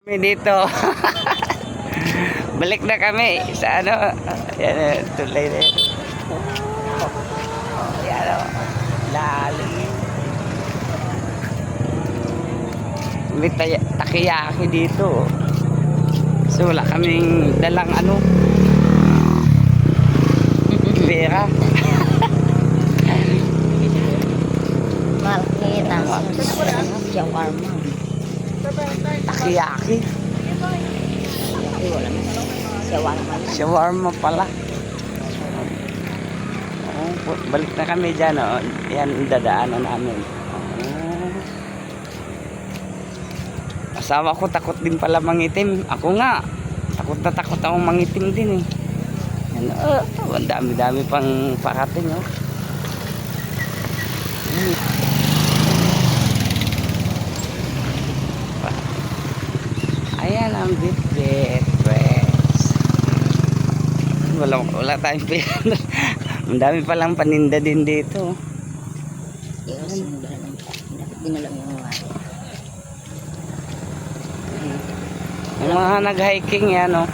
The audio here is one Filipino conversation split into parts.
Dito. Balik na kami sa ano. Yan, tulay na yan. Yan o. Lalim. May takiyaki dito. So wala kaming dalang ano. Pera. Malkita. Shawarma. Takiyaki. Wala na. Shawarma. Shawarma pala. Oh, balik na kami dyan. Oh. Yan ang dadaanan namin. Oh. Asawa ko takot din pala mangitim. Ako nga. Takot akong mangitim din eh. Yan, ang dami-dami pang pakating. Oh. Ayan ang bit-bit press. Wala tayong pera. Ang dami palang paninda din dito. Dinala mo yung Yung mga nag-hiking yan, no?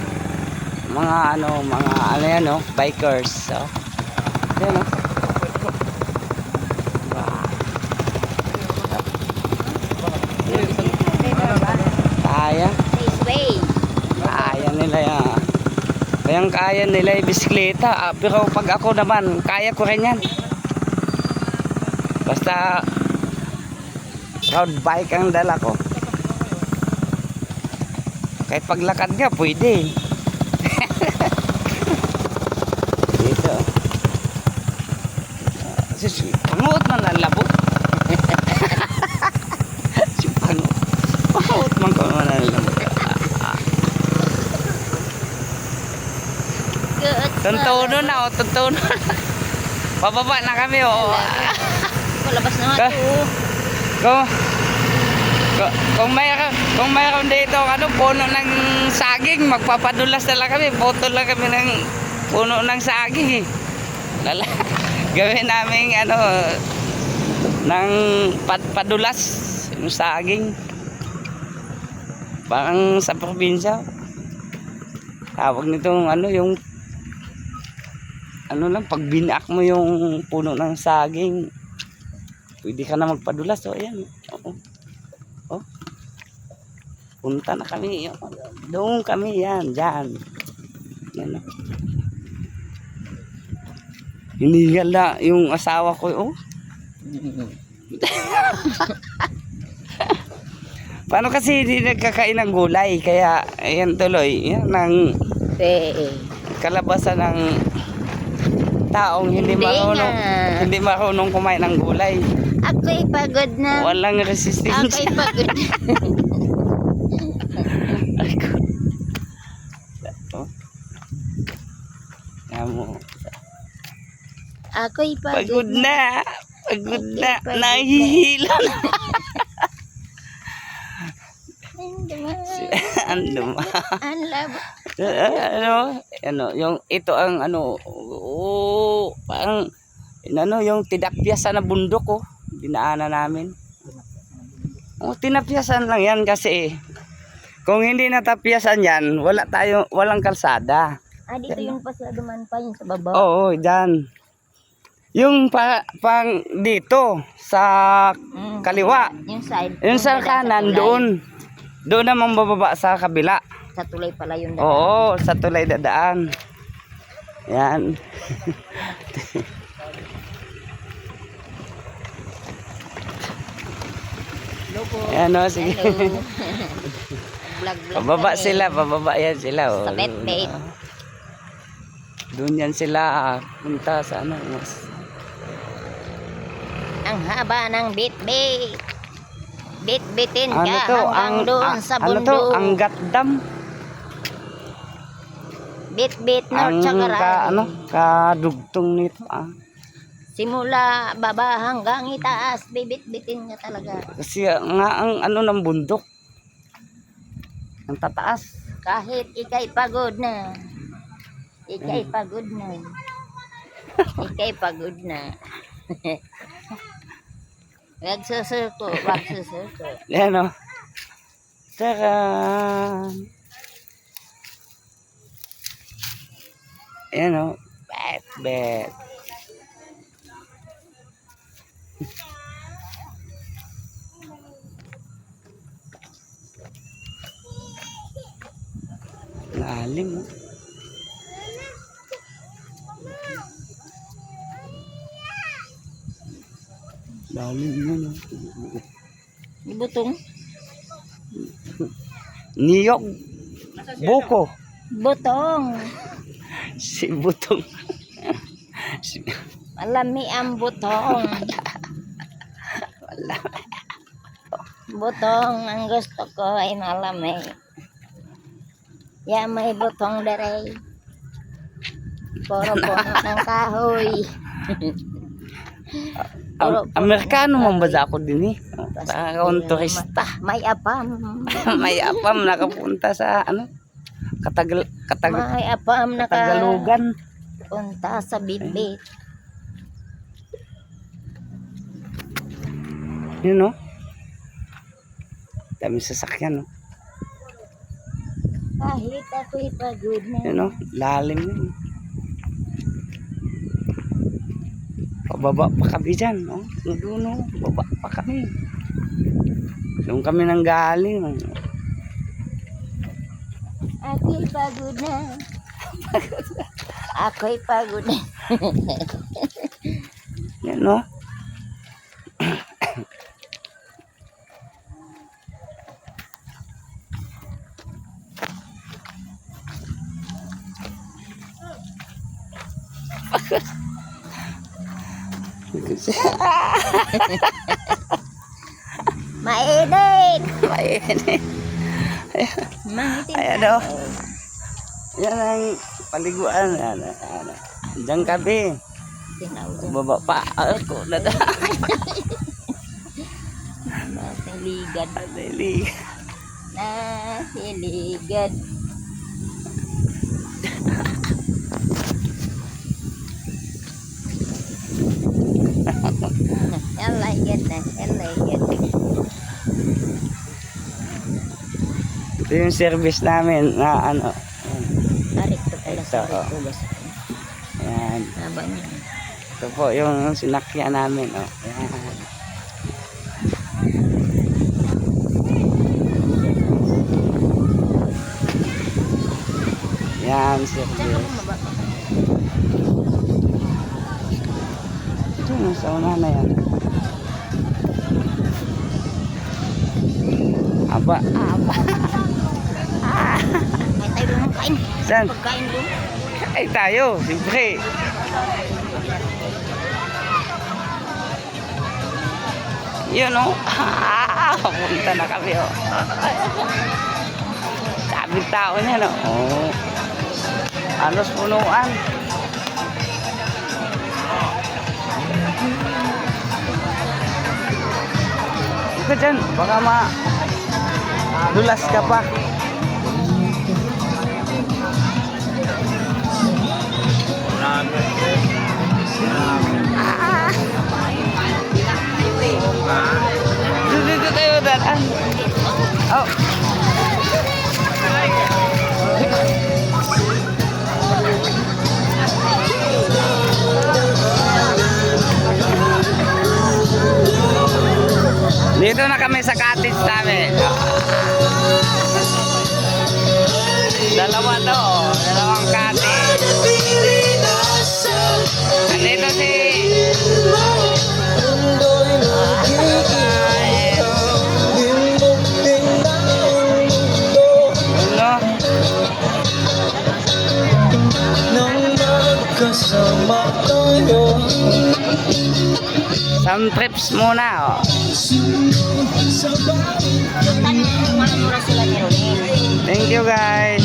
Mga ano yan, no? Bikers, so. Yan, no? Kaya. Kaya nila yan. Kaya nila yung bisikleta. Pero pag ako naman, kaya ko rin yan. Basta road bike ang dala ko. Kahit paglakad nga, pwede. Dito. Panguot man ang labo. Panguot man ko man ang labo. Tuntuno na, tuntuno na. Pababa na kami, Malabas naman ito. Kung mayroon dito puno ng saging, magpapadulas na lang kami. Boto lang kami ng puno ng saging. Gawin namin ng padulas yung saging. Parang sa probinsya. Tawag nitong yung pag binak mo yung puno ng saging, pwede ka na magpadulas. So ayan. Oh. Punta na kami. Doon kami yan. Diyan. Yan. Hinigal na yung asawa ko. Paano kasi hindi nagkakain ng gulay? Kaya ayan tuloy. Yan ang kalabasan ng taong hindi marunong kumain ng gulay. Ako'y pagod na. Walang resistensya. Ako'y pagod na. Ako'y pagod na. Pagod na. Nahihila na. Ang yung ito ang parang yung tinapyasan na bundok dinaanan namin. Tinapyasan lang yan kasi kung hindi natapyasan yan, walang kalsada. Dito yung pasaduman pa yung sa baba. Oo, dyan. Yung pang dito sa kaliwa. Yung sa kanan doon. Doon naman bababa sa kabila. Sa tulay pala yung dadaan. Oo, sa tulay dadaan. Yan. Yan sige. Pababa sila, yan sila. Sa bet-bet. Doon yan sila punta sa Ang haba ng bet-bet. Bit-bitin ka hanggang doon sa bundok. Ang gatdam. Bit-bit north tsaka right. Kadugtong nito Simula baba hanggang itaas, bibit-bitin ka talaga. Kasi nga ang ng bundok. Ang tataas. Kahit ikay pagod na. Ikay pagod na. Ikay pagod na. Wag susuko. Yan Taran. Ayan o. Bet. Lalim o. Lalim yun o. Butong. Niyog. Buko. Butong. Si Butong. Malami ang butong. Butong ang gusto ko ay malami. Ya may butong dere. Puro puno ng kahoy. Amerikano man ba ako din eh? Parang turista. May apam. May apam nakapunta sa ano? May apam Katagalugan. punta sa Bitbit. Yun no? Dami sasakyan no? Kahit ako'y pagod na. Yun no? Lalim yun. Pababa pa kami dyan no? Doon no? Baba pa kami. Doon kami nang galing. Ako'y pagod na. Ako'y pagod na. Yan no? Mainit. Mainit. Mangitim Ayan tayo. o. Yan ang paliguan. Diyan kami. Tinawag. Baba pa ako na da. Nasiligad. Adali. Nasiligad. Yalayad na. Yalayad. Ito yung service namin na ano. Tarik to pala sa Ito, oh. ritulos. Yan. Haba niya. Ito po yung sinakyan namin. Oh. Yan. Yan, Saan ka service. bumaba? Ito yung sa una na yan. Aba. May tayo doon ng kain. Saan? Pagkain doon. Ay tayo, siyempre. Yun o. Punta na kami o. Sabing tao niya no. Oh. Alos punuan. Ika dyan, baka dulas ka pa. Dito tayo daan. Oh. Dito na kami sa cottage namin. Dalawa to, dalawang cottage. Nandito si some trips muna. Oh. Mura sila ni Ronel. Thank you guys.